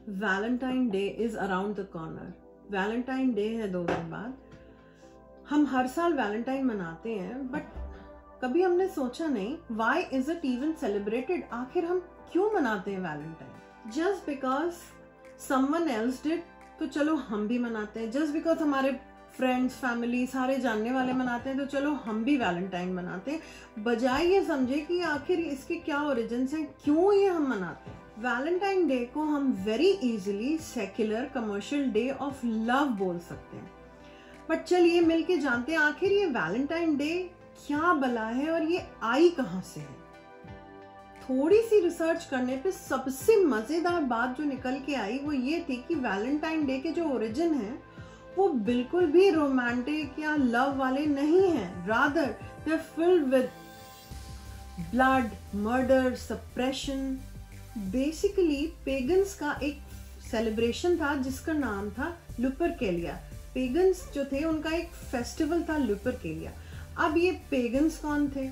Valentine day is around the corner. Valentine day है 2 दिन बाद। हम हर साल वैलेंटाइन मनाते हैं, बट कभी हमने सोचा नहीं why is it even celebrated. आखिर हम क्यों मनाते हैं Valentine? Just because someone else did, तो चलो हम भी मनाते हैं। जस्ट बिकॉज हमारे फ्रेंड्स, फैमिली, सारे जानने वाले मनाते हैं, तो चलो हम भी वैलेंटाइन मनाते हैं, बजाय ये समझे कि आखिर इसके क्या ओरिजिन्स हैं, क्यों ये हम मनाते हैं। वैलेंटाइन डे को हम very easily secular commercial day of love बोल सकते हैं। बट चलिए मिलके जानते हैं आखिर ये वैलेंटाइन डे क्या बला है और ये आई कहां से है। थोड़ी सी रिसर्च करने पे सबसे मजेदार बात जो निकल के आई वो ये थी कि वैलेंटाइन डे के जो ओरिजिन है वो बिल्कुल भी रोमांटिक या लव वाले नहीं हैं। Rather they are filled with blood, murder, suppression. Basically pagans का एक सेलिब्रेशन था जिसका नाम था लुपरकेलिया। पेगन्स जो थे उनका एक फेस्टिवल था लुपरकेलिया। अब ये पेगन्स कौन थे?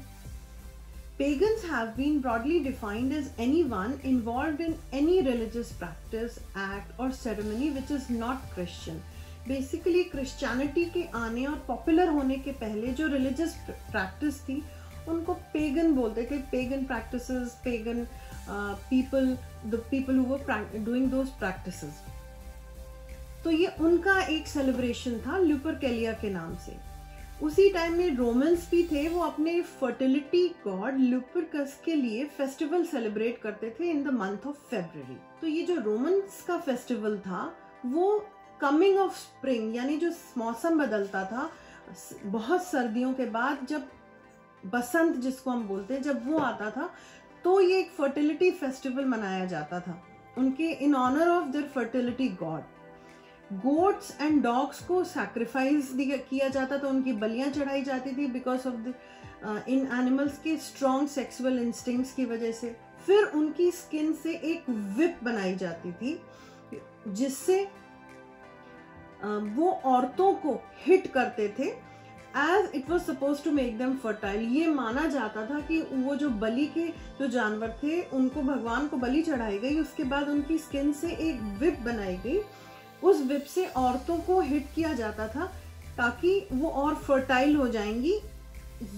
Pagans have been broadly defined as anyone involved in any religious practice, act or ceremony which is not Christian. Basically Christianity के आने और पॉपुलर होने के पहले जो रिलीजियस प्रैक्टिस थी उनको पेगन बोलते थे। Pagan practices, pagan people, the people who were doing those practices. तो ये उनका एक सेलिब्रेशन था लुपरकेलिया के नाम से। उसी टाइम में रोमन्स भी थे, वो अपने फर्टिलिटी गॉड लुपरकस के लिए फेस्टिवल सेलिब्रेट करते थे in the month of February. तो ये जो रोमन्स का फेस्टिवल था वो कमिंग ऑफ स्प्रिंग, यानी जो मौसम बदलता था बहुत सर्दियों के बाद, जब बसंत जिसको हम बोलते हैं, जब वो आता था तो ये एक फर्टिलिटी फेस्टिवल मनाया जाता था उनके in honour of their fertility god. Goats and dogs को सैक्रिफाइस किया जाता था, उनकी बलियां चढ़ाई जाती थी because of the in animals के स्ट्रॉन्ग सेक्सुअल इंस्टिंक्ट्स की वजह से। फिर उनकी स्किन से एक विप बनाई जाती थी जिससे वो औरतों को हिट करते थे as it was suppose to make them fertile. ये माना जाता था कि वो जो बलि के जो जानवर थे उनको भगवान को बलि चढ़ाई गई, उसके बाद उनकी स्किन से एक विप बनाई गई, उस विप से औरतों को हिट किया जाता था ताकि वो और फर्टाइल हो जाएंगी,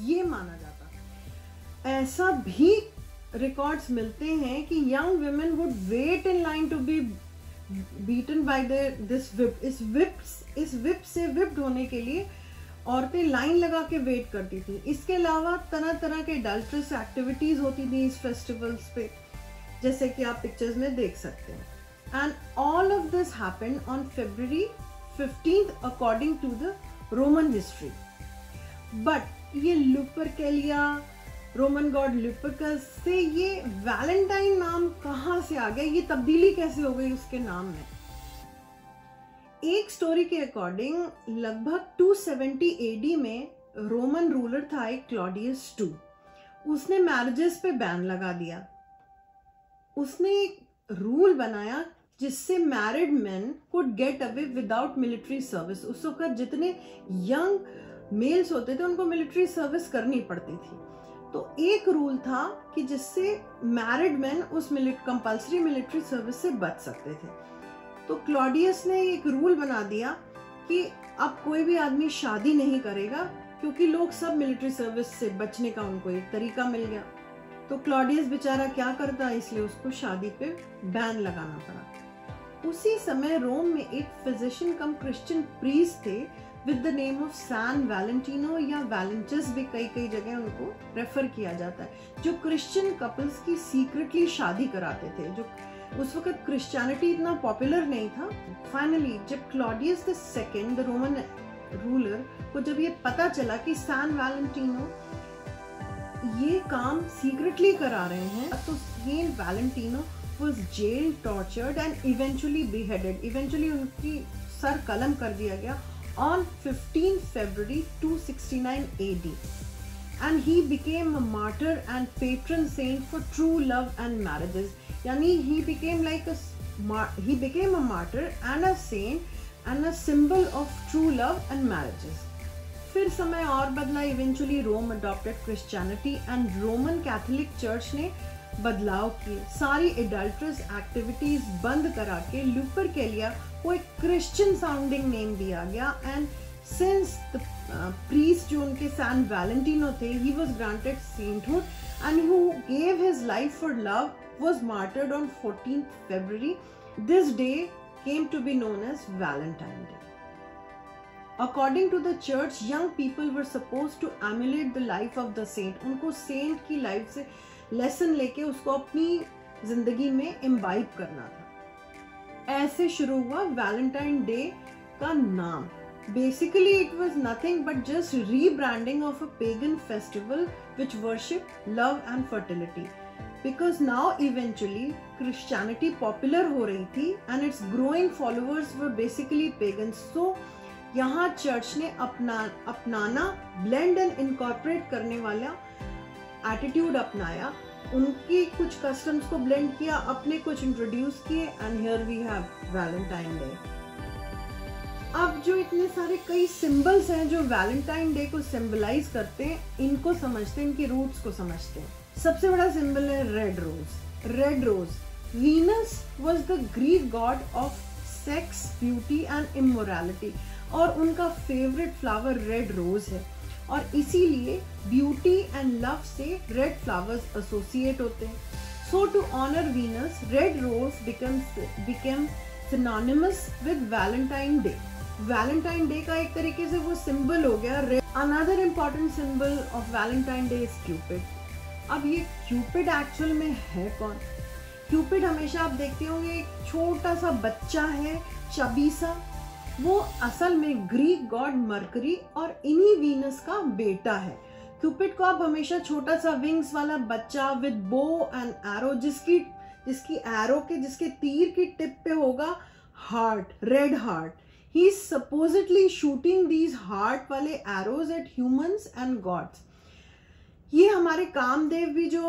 ये माना जाता था। ऐसा भी रिकॉर्ड्स मिलते हैं कि young women would wait in line to be beaten by this whip. इस विप से विप्ड होने के लिए औरतें लाइन लगा के वेट करती थी। इसके अलावा तरह तरह के अडल्ट्रस एक्टिविटीज होती थी इस फेस्टिवल्स पे, जैसे कि आप पिक्चर्स में देख सकते हैं। And all of this happened on February 15th according to the Roman history. But ये लुपरकेलिया, रोमन गॉड लुपरकस से ये वैलेंटाइन नाम कहाँ से आ गया, ये तब्दीली कैसे हो गई उसके नाम में? एक स्टोरी के अकॉर्डिंग लगभग 270 AD में रोमन रूलर था एक क्लॉडियस II। उसने मैरिजेस पे बैन लगा दिया। उसने एक रूल बनाया जिससे married man could get away without military service. उस वक्त जितने यंग मेल्स होते थे उनको मिलिट्री सर्विस करनी पड़ती थी, तो एक रूल था कि जिससे मैरिड मैन उस कंपल्सरी मिलिट्री सर्विस से बच सकते थे। तो क्लॉडियस ने एक रूल बना दिया कि अब कोई भी आदमी शादी नहीं करेगा, क्योंकि लोग सब मिलिट्री सर्विस से बचने का उनको एक तरीका मिल गया। तो क्लॉडियस बेचारा क्या करता, इसलिए उसको शादी पे बैन लगाना पड़ा। उसी समय रोम में एक फिजिशियन कम क्रिश्चियन प्रीस्ट थे with the name of San Valentino या वैलेंटस भी कई जगह उनको रेफर किया जाता है, जो क्रिश्चियन कपल्स की सीक्रेटली शादी कराते थे। जो उस वक्त क्रिश्चियनिटी इतना पॉपुलर नहीं था। फाइनली जब Claudius II, the Roman ruler, को जब ये पता चला कि सैन वैलेंटिनो ये काम सीक्रेटली करा रहे हैं, तो Saint Valentino was jailed, tortured and eventually beheaded. Eventually उनकी सर कलम कर दिया गया on 15 February 269 AD. And he became a martyr and patron saint for true love and marriages. यानी he became a martyr and a saint and a symbol of true love and marriages. फिर समय और बदला। Eventually Rome adopted Christianity and Roman Catholic church ने बदलाव किए, सारी adulterous activities बंद करा के लुपरकेलिया को एक क्रिश्चियन साउंडिंग नेम दिया गया। एंड सिंस द प्रीस्ट जो उनके सैन वैलेंटिनो थे, he was granted sainthood and who gave his life for love was martyred on 14th February. This day came to be known as Valentine Day. According to the church, young people were supposed to emulate the life of the saint. उनको Saint की life से lesson लेके उसको अपनी जिंदगी में imbibe करना था। ऐसे शुरू हुआ वैलेंटाइन डे का नाम। Basically, it was nothing but just rebranding of a pagan festival which worship love and fertility. Because now eventually Christianity popular हो रही थी and its growing followers were basically pagans. So यहाँ church ने अपनाना, blend and incorporate करने वाला attitude अपनाया, उनकी कुछ कस्टम्स को ब्लेंड किया, अपने कुछ इंट्रोड्यूस किए, and here we have Valentine day. अब जो इतने सारे कई सिंबल्स हैं जो वैलेंटाइन डे को सिंबलाइज करते हैं, इनको समझते हैं, इनके रूट्स को समझते हैं। सबसे बड़ा सिंबल है red rose. Red rose, Venus was the Greek god of sex, beauty and immorality, और उनका फेवरेट फ्लावर रेड रोज है, और इसीलिए ब्यूटी एंड लव से रेड फ्लावर्स एसोसिएट होते हैं। So to honour Venus, red rose became synonymous with Valentine Day. Valentine Day का एक तरीके से वो सिंबल हो गया। Another important symbol of Valentine day is Cupid. अब ये क्यूपिड एक्चुअल में है कौन? क्यूपिड हमेशा आप देखते होंगे एक छोटा सा बच्चा है, चबी सा, वो असल में ग्रीक गॉड मरकरी और इन्हीं वीनस का बेटा है। क्यूपिड को आप हमेशा छोटा सा विंग्स वाला बच्चा विद बो एंड एरो, जिसके तीर की टिप पे होगा heart, red heart. He is supposedly shooting these heart वाले arrows at humans and gods. ये हमारे कामदेव भी जो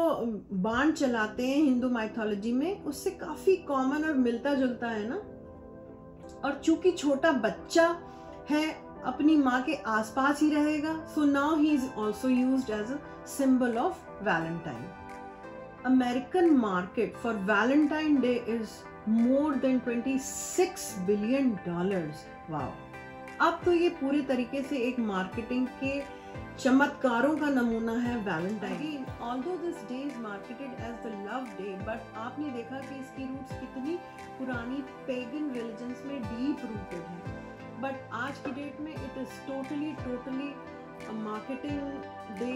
बाण चलाते हैं हिंदू माइथोलॉजी में, उससे काफी कॉमन और मिलता जुलता है ना। और चूंकि छोटा बच्चा है, अपनी माँ के आसपास ही रहेगा, so now he is also used as a symbol of Valentine. American market for Valentine day is more than $26 billion। Wow! अब तो ये पूरे तरीके से एक मार्केटिंग के चमत्कारों का नमूना है Valentine. Although this day is marketed as the love day, but आपने देखा कि इसकी रूट्स कितनी पुरानी पेगन रिलीजन्स में डीप रूटेड है। बट आज की डेट में it is totally marketing day.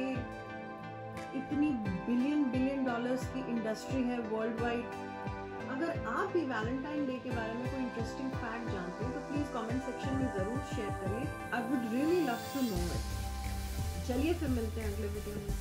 इतनी बिलियन डॉलर्स की इंडस्ट्री है वर्ल्ड वाइड। अगर आप भी वैलेंटाइन डे के बारे में कोई इंटरेस्टिंग फैक्ट जानते हैं तो प्लीज कमेंट सेक्शन में जरूर शेयर करिए। I would really love to know it. चलिए फिर मिलते हैं अगले वीडियो में।